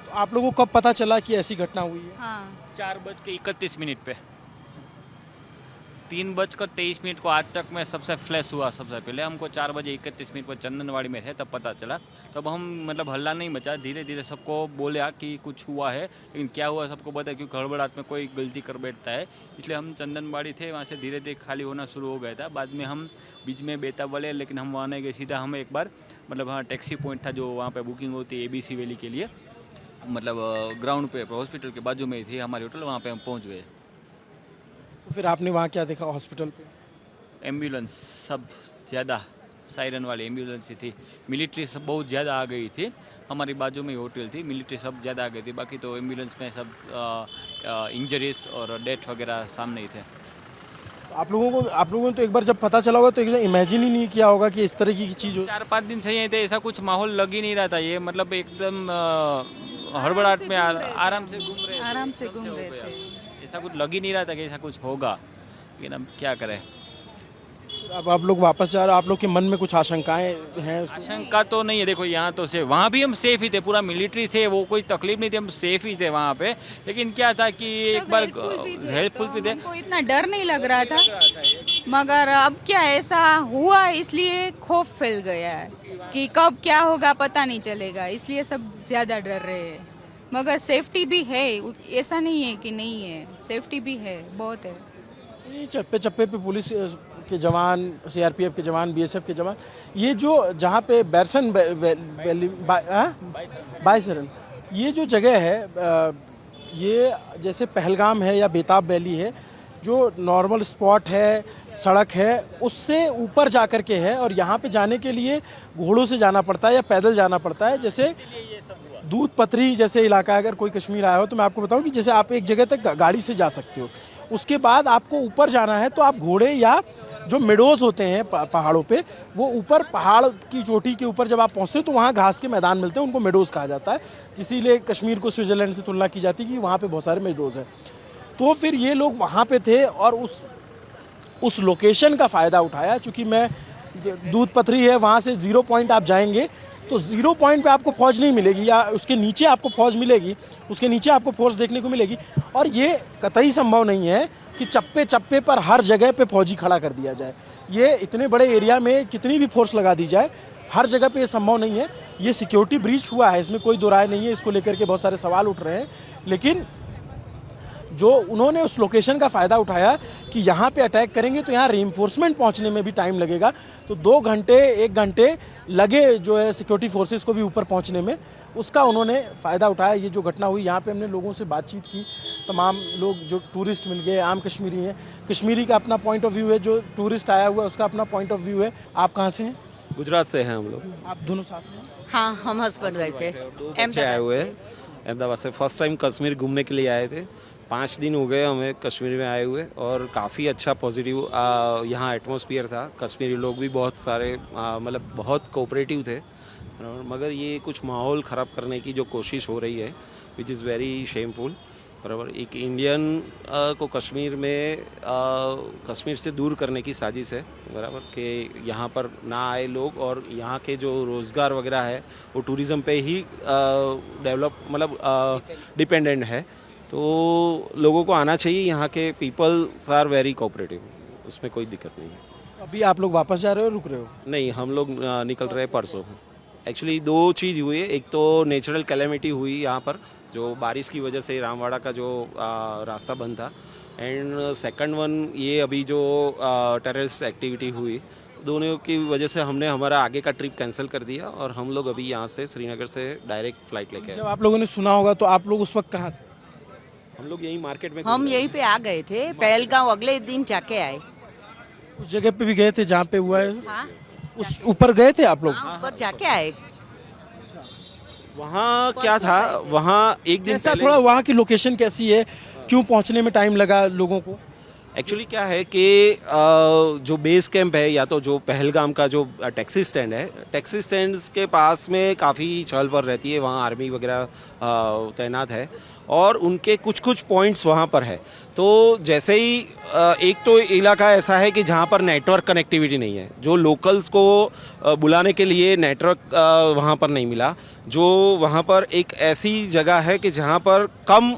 तो आप लोगों को कब पता चला कि ऐसी घटना हुई है? हाँ, 4:31 पे 3:23 को आज तक में सबसे फ्लैश हुआ। सबसे पहले हमको 4:31 पर चंदनवाड़ी में थे, तब पता चला। तब हम मतलब हल्ला नहीं मचा, धीरे धीरे सबको बोला कि कुछ हुआ है, लेकिन क्या हुआ सबको पता है, क्योंकि गड़बड़ाहट में कोई गलती कर बैठता है। इसलिए हम चंदनवाड़ी थे, वहाँ से धीरे धीरे खाली होना शुरू हो गया था। बाद में हम बीच में बेताब वाले, लेकिन हम वहाँ नहीं गए, सीधा हम एक बार मतलब हाँ टैक्सी पॉइंट था जो वहाँ पर बुकिंग होती है ABC वैली के लिए, मतलब ग्राउंड पे हॉस्पिटल के बाजू में ही थी हमारी होटल, वहाँ पे हम पहुँच गए। तो फिर आपने वहाँ क्या देखा हॉस्पिटल पे? एम्बुलेंस सब ज़्यादा, सायरन वाली एम्बुलेंस ही थी। मिलिट्री सब बहुत ज़्यादा आ गई थी, हमारी बाजू में ही होटल थी, मिलिट्री सब ज़्यादा आ गई थी। बाकी तो एम्बुलेंस में सब इंजरीज और डेथ वगैरह सामने ही थे। आप लोगों ने तो एक बार जब पता चला होगा तो एकदम इमेजिन ही नहीं किया होगा कि इस तरह की चीज़ हो। 4-5 दिन से यहीं थे, ऐसा कुछ माहौल लग ही नहीं रहा था। ये मतलब एकदम हड़बड़ाहट में आराम से घूम रहे थे, ऐसा कुछ लग ही नहीं रहा था कि ऐसा कुछ होगा, लेकिन अब क्या करें। अब आप लोग वापस जा रहे हो, आप लोग के मन में कुछ आशंकाएं हैं? आशंका तो नहीं है, देखो यहाँ तो से वहाँ भी हम सेफ ही थे, पूरा मिलिट्री थे, वो कोई तकलीफ नहीं थी, हम सेफ ही थे वहाँ पे। लेकिन क्या था कि एक बार हेल्पफुल भी थे, हमको इतना डर नहीं लग रहा था, मगर अब क्या ऐसा हुआ, इसलिए खौफ फैल गया है कि कब क्या होगा पता नहीं चलेगा, इसलिए सब ज्यादा डर रहे हैं। मगर सेफ्टी भी है, ऐसा नहीं है कि नहीं है, सेफ्टी भी है, बहुत है। चप्पे चप्पे पे पुलिस के जवान, CRPF के जवान, BSF के जवान, ये जो जहाँ पे बैरसन वैली बाइसरन, ये जो जगह है, ये जैसे पहलगाम है या बेताब वैली है, जो नॉर्मल स्पॉट है, सड़क है, उससे ऊपर जा कर के है, और यहाँ पे जाने के लिए घोड़ों से जाना पड़ता है या पैदल जाना पड़ता है। जैसे दूध पथरी जैसे इलाका है, अगर कोई कश्मीर आया हो तो मैं आपको बताऊं कि जैसे आप एक जगह तक गाड़ी से जा सकते हो, उसके बाद आपको ऊपर जाना है तो आप घोड़े या जो मेडोज होते हैं पहाड़ों पे, वो ऊपर पहाड़ की चोटी के ऊपर जब आप पहुंचते हो तो वहाँ घास के मैदान मिलते हैं, उनको मेडोज कहा जाता है, इसीलिए कश्मीर को स्विट्ज़रलैंड से तुलना की जाती है कि वहाँ पे बहुत सारे मेडोज हैं। तो फिर ये लोग वहाँ पे थे और उस लोकेशन का फ़ायदा उठाया। चूँकि मैं दूध पथरी है, वहाँ से 0 पॉइंट आप जाएंगे तो 0 पॉइंट पे आपको फौज नहीं मिलेगी, या उसके नीचे आपको फौज मिलेगी, उसके नीचे आपको फोर्स देखने को मिलेगी। और ये कतई संभव नहीं है कि चप्पे चप्पे पर हर जगह पे फौजी खड़ा कर दिया जाए। ये इतने बड़े एरिया में कितनी भी फोर्स लगा दी जाए, हर जगह पे ये संभव नहीं है। ये सिक्योरिटी ब्रीच हुआ है, इसमें कोई दो राय नहीं है, इसको लेकर के बहुत सारे सवाल उठ रहे हैं। लेकिन जो उन्होंने उस लोकेशन का फ़ायदा उठाया कि यहाँ पे अटैक करेंगे तो यहाँ रीइंफोर्समेंट पहुँचने में भी टाइम लगेगा, तो 2 घंटे 1 घंटे लगे जो है सिक्योरिटी फोर्सेस को भी ऊपर पहुँचने में, उसका उन्होंने फ़ायदा उठाया। ये जो घटना हुई, यहाँ पे हमने लोगों से बातचीत की, तमाम लोग जो टूरिस्ट मिल गए, आम कश्मीरी हैं, कश्मीरी का अपना पॉइंट ऑफ व्यू है, जो टूरिस्ट आया हुआ है उसका अपना पॉइंट ऑफ व्यू है। आप कहाँ से हैं? गुजरात से हैं हम लोग। आप दोनों साथ में? हाँ, हम हस्बैंड वाइफ है। 2 बच्चे आए हुए हैं अहमदाबाद से, फर्स्ट टाइम कश्मीर घूमने के लिए आए थे। 5 दिन हो गए हमें कश्मीर में आए हुए, और काफ़ी अच्छा पॉजिटिव यहाँ एटमॉस्फेयर था। कश्मीरी लोग भी बहुत सारे मतलब बहुत कोऑपरेटिव थे, मगर ये कुछ माहौल ख़राब करने की जो कोशिश हो रही है, विच इज़ वेरी शेमफुल। बराबर, एक इंडियन को कश्मीर में कश्मीर से दूर करने की साजिश है, बराबर, कि यहाँ पर ना आए लोग, और यहाँ के जो रोज़गार वगैरह है वो टूरिज़म पे ही डेवलप मतलब डिपेंडेंट है। तो लोगों को आना चाहिए, यहाँ के पीपल्स आर वेरी कोऑपरेटिव, उसमें कोई दिक्कत नहीं है। अभी आप लोग वापस जा रहे हो, रुक रहे हो? नहीं, हम लोग निकल रहे हैं परसों। एक्चुअली 2 चीज़ हुई है, एक तो नेचुरल कैलेमिटी हुई यहाँ पर, जो बारिश की वजह से रामवाड़ा का जो रास्ता बंद था, एंड सेकंड वन ये अभी जो टेररिस्ट एक्टिविटी हुई, दोनों की वजह से हमने हमारा आगे का ट्रिप कैंसिल कर दिया, और हम लोग अभी यहाँ से श्रीनगर से डायरेक्ट फ्लाइट लेके आए। जब आप लोगों ने सुना होगा तो आप लोग उस वक्त कहाँ थे? हम लोग यही मार्केट में, हम यहीं पे आ गए थे, पहलगांव अगले दिन जाके आए। उस जगह पे भी गए थे जहाँ पे हुआ है? हाँ, उस ऊपर गए थे आप लोग? हाँ, ऊपर जाके आए। वहाँ क्या था, वहाँ एक दिन ऐसा थोड़ा वहाँ की लोकेशन कैसी है, क्यों पहुँचने में टाइम लगा लोगों को? एक्चुअली क्या है कि जो बेस कैंप है, या तो जो पहलगाम का जो टैक्सी स्टैंड है, टैक्सी स्टैंड के पास में काफ़ी चहल पहल रहती है, वहाँ आर्मी वगैरह तैनात है, और उनके कुछ कुछ पॉइंट्स वहाँ पर है। तो जैसे ही एक तो इलाका ऐसा है कि जहाँ पर नेटवर्क कनेक्टिविटी नहीं है, जो लोकल्स को बुलाने के लिए नेटवर्क वहाँ पर नहीं मिला। जो वहाँ पर एक ऐसी जगह है कि जहाँ पर कम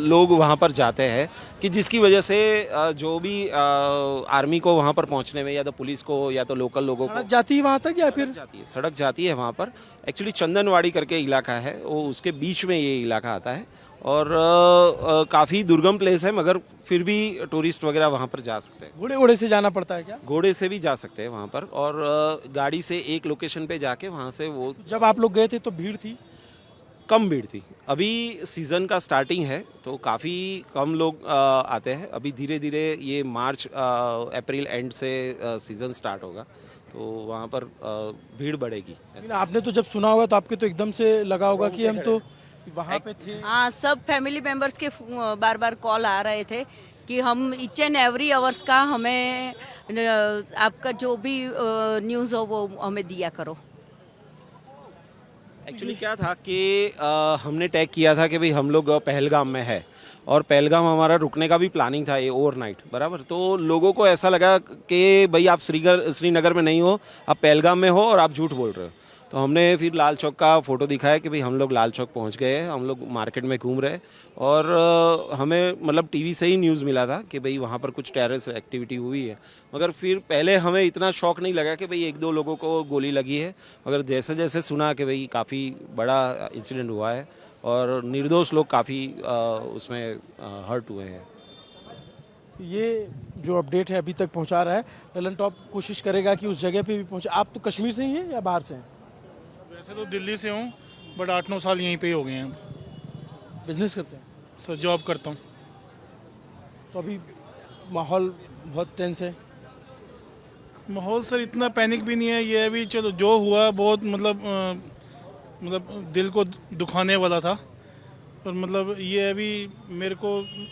लोग वहाँ पर जाते हैं, कि जिसकी वजह से जो भी आर्मी को वहाँ पर पहुँचने में, या तो पुलिस को या तो लोकल लोगों को, सड़क जाती है वहाँ तक या फिर? सड़क जाती है वहाँ पर। एक्चुअली चंदनवाड़ी करके इलाका है, वो उसके बीच में ये इलाका आता है, और काफ़ी दुर्गम प्लेस है, मगर फिर भी टूरिस्ट वगैरह वहाँ पर जा सकते हैं। घोड़े से जाना पड़ता है क्या? घोड़े से भी जा सकते हैं वहाँ पर, और गाड़ी से एक लोकेशन पे जाके वहाँ से वो। जब आप लोग गए थे तो भीड़ थी? कम भीड़ थी, अभी सीज़न का स्टार्टिंग है तो काफ़ी कम लोग आते हैं। अभी धीरे धीरे ये मार्च अप्रैल एंड से सीज़न स्टार्ट होगा, तो वहाँ पर भीड़ बढ़ेगी। आपने तो जब सुना होगा तो आपके तो एकदम से लगा होगा कि हम तो वहाँ पे थे। हाँ, सब फैमिली मेंबर्स के बार बार कॉल आ रहे थे कि हम ईच एंड एवरी आवर्स का हमें आपका जो भी न्यूज़ हो वो हमें दिया करो। एक्चुअली क्या था कि हमने टैग किया था कि भाई हम लोग पहलगाम में है, और पहलगाम हमारा रुकने का भी प्लानिंग था, ये ओवरनाइट, बराबर। तो लोगों को ऐसा लगा कि भाई आप श्रीनगर में नहीं हो, आप पहलगाम में हो और आप झूठ बोल रहे हो। तो हमने फिर लाल चौक का फ़ोटो दिखाया कि भाई हम लोग लाल चौक पहुंच गए हैं, हम लोग मार्केट में घूम रहे हैं, और हमें मतलब टीवी से ही न्यूज़ मिला था कि भाई वहाँ पर कुछ टेररिस्ट एक्टिविटी हुई है। मगर फिर पहले हमें इतना शौक नहीं लगा कि भाई 1-2 लोगों को गोली लगी है, मगर जैसे जैसे सुना कि भाई काफ़ी बड़ा इंसिडेंट हुआ है और निर्दोष लोग काफ़ी उसमें हर्ट हुए हैं। ये जो अपडेट है अभी तक पहुंचा रहा है ललन टॉप, कोशिश करेगा कि उस जगह पे भी पहुंचे। आप तो कश्मीर से ही हैं या बाहर से हैं? वैसे तो दिल्ली से हूँ, बट 8-9 साल यहीं पे ही हो गए हैं। बिजनेस करते हैं सर? जॉब करता हूँ। तो अभी माहौल बहुत टेंस है? माहौल सर इतना पैनिक भी नहीं है, ये अभी चलो जो हुआ बहुत मतलब मतलब दिल को दुखाने वाला था। और मतलब ये अभी मेरे को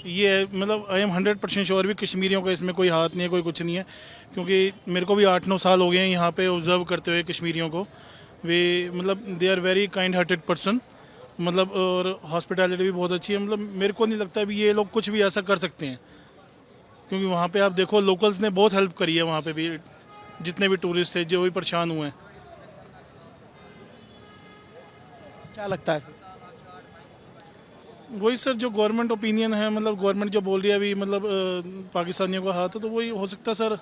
ये मतलब आई एम 100% श्योर भी कश्मीरियों का इसमें कोई हाथ नहीं है, कोई कुछ नहीं है, क्योंकि मेरे को भी 8-9 साल हो गए हैं यहाँ पे ऑब्ज़र्व करते हुए कश्मीरियों को। वे मतलब they are very kind hearted person, मतलब और हॉस्पिटैलिटी भी बहुत अच्छी है। मतलब मेरे को नहीं लगता भी ये लोग कुछ भी ऐसा कर सकते हैं, क्योंकि वहाँ पे आप देखो लोकल्स ने बहुत हेल्प करी है, वहाँ पे भी जितने भी टूरिस्ट थे जो भी परेशान हुए हैं। क्या लगता है? वही सर जो गवर्नमेंट ओपिनियन है, मतलब गवर्नमेंट जो बोल रही है अभी, मतलब पाकिस्तानियों का हाथ है, तो वही हो सकता है सर,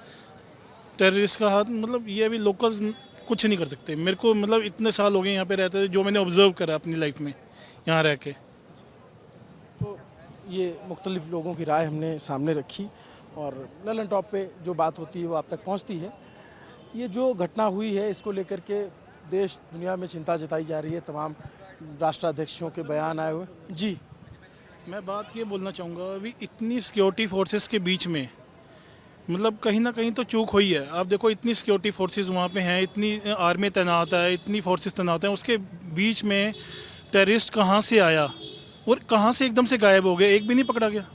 टेररिस्ट का हाथ। मतलब ये अभी लोकल्स कुछ नहीं कर सकते। मेरे को मतलब इतने साल हो गए यहाँ पे रहते थे, जो मैंने ऑब्जर्व करा अपनी लाइफ में यहाँ रह के। तो ये मुख्तलिफ लोगों की राय हमने सामने रखी और ललन टॉप पे जो बात होती है वो आप तक पहुँचती है। ये जो घटना हुई है इसको लेकर के देश दुनिया में चिंता जताई जा रही है, तमाम राष्ट्राध्यक्षों के बयान आए हुए। जी, मैं बात ये बोलना चाहूँगा, अभी इतनी सिक्योरिटी फोर्सेस के बीच में मतलब कहीं ना कहीं तो चूक हुई है। आप देखो इतनी सिक्योरिटी फोर्सेस वहाँ पे हैं, इतनी आर्मी तैनात है, इतनी फोर्सेस तैनात हैं, उसके बीच में टेररिस्ट कहाँ से आया और कहाँ से एकदम से गायब हो गया, एक भी नहीं पकड़ा गया।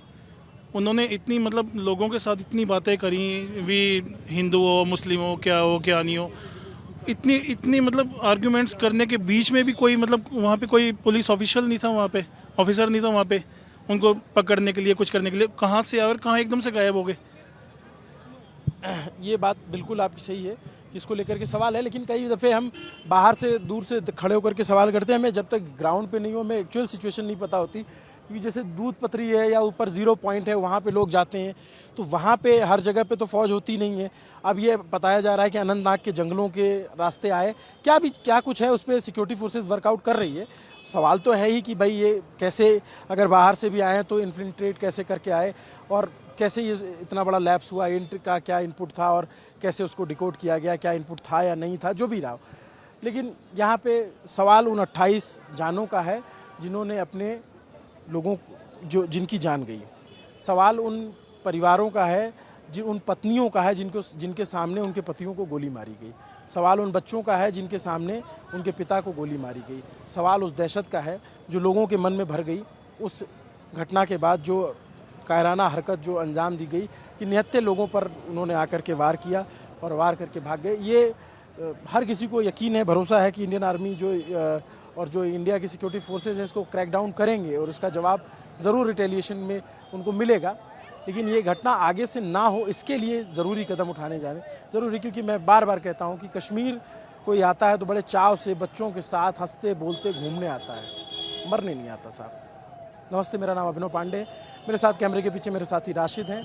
उन्होंने इतनी मतलब लोगों के साथ इतनी बातें करी, भी हिंदू हो मुस्लिम हो क्या नहीं हो, इतनी मतलब आर्ग्यूमेंट्स करने के बीच में भी कोई मतलब वहाँ पे कोई पुलिस ऑफिशियल नहीं था, वहाँ पे ऑफिसर नहीं था वहाँ पे उनको पकड़ने के लिए, कुछ करने के लिए। कहाँ से आए और कहाँ एकदम से गायब हो गए। ये बात बिल्कुल आपकी सही है कि इसको लेकर के सवाल है, लेकिन कई दफ़े हम बाहर से दूर से खड़े होकर के सवाल करते हैं, हमें जब तक ग्राउंड पे नहीं हो हमें एक्चुअल सिचुएशन नहीं पता होती। क्योंकि जैसे दूध पथरी है या ऊपर 0 पॉइंट है, वहाँ पे लोग जाते हैं, तो वहाँ पे हर जगह पे तो फ़ौज होती नहीं है। अब ये बताया जा रहा है कि अनंतनाग के जंगलों के रास्ते आए, क्या कुछ है उस पर सिक्योरिटी फोर्सेस वर्कआउट कर रही है। सवाल तो है ही कि भाई ये कैसे, अगर बाहर से भी आए तो इन्फिल्ट्रेट कैसे करके आए और कैसे ये इतना बड़ा लैप्स हुआ, एंट्री का क्या इनपुट था और कैसे उसको डिकोड किया गया, क्या इनपुट था या नहीं था, जो भी रहा। लेकिन यहाँ पे सवाल उन 28 जानों का है जिन्होंने अपने लोगों जिनकी जान गई। सवाल उन परिवारों का है, उन पत्नियों का है जिनके सामने उनके पतियों को गोली मारी गई। सवाल उन बच्चों का है जिनके सामने उनके पिता को गोली मारी गई। सवाल उस दहशत का है जो लोगों के मन में भर गई उस घटना के बाद, जो कायराना हरकत जो अंजाम दी गई कि निहत्थे लोगों पर उन्होंने आकर के वार किया और वार करके भाग गए। ये हर किसी को यकीन है, भरोसा है कि इंडियन आर्मी और जो इंडिया की सिक्योरिटी फोर्सेस हैं इसको क्रैक डाउन करेंगे और इसका जवाब ज़रूर रिटेलिएशन में उनको मिलेगा। लेकिन ये घटना आगे से ना हो इसके लिए ज़रूरी कदम उठाने जाने ज़रूरी, क्योंकि मैं बार बार कहता हूँ कि कश्मीर कोई आता है तो बड़े चाव से बच्चों के साथ हंसते बोलते घूमने आता है, मरने नहीं आता साहब। नमस्ते, मेरा नाम अभिनव पांडे, मेरे साथ कैमरे के पीछे मेरे साथी राशिद हैं।